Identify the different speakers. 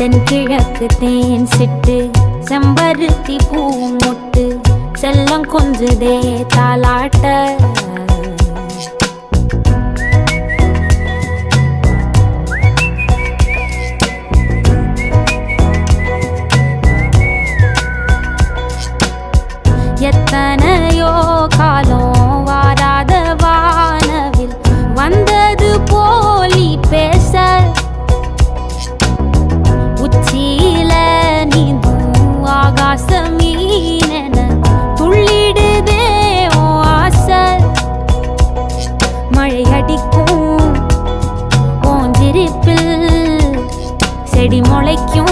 Speaker 1: தென்கிழக்கு தேன் சிட்டு செம்பருத்தி பூ முட்டு செல்லம் கொஞ்சுதே தாலாட்ட எத்தனையோ காலம் வாராத வானவில் வந்தது போலி பேச உச்சியில நீந்தும் ஆகாச மீனென துள்ளிடுதே ஓ ஆசை மழை அடிக்கும் ஓஞ்சிரிப்பில் செடி முளைக்கும்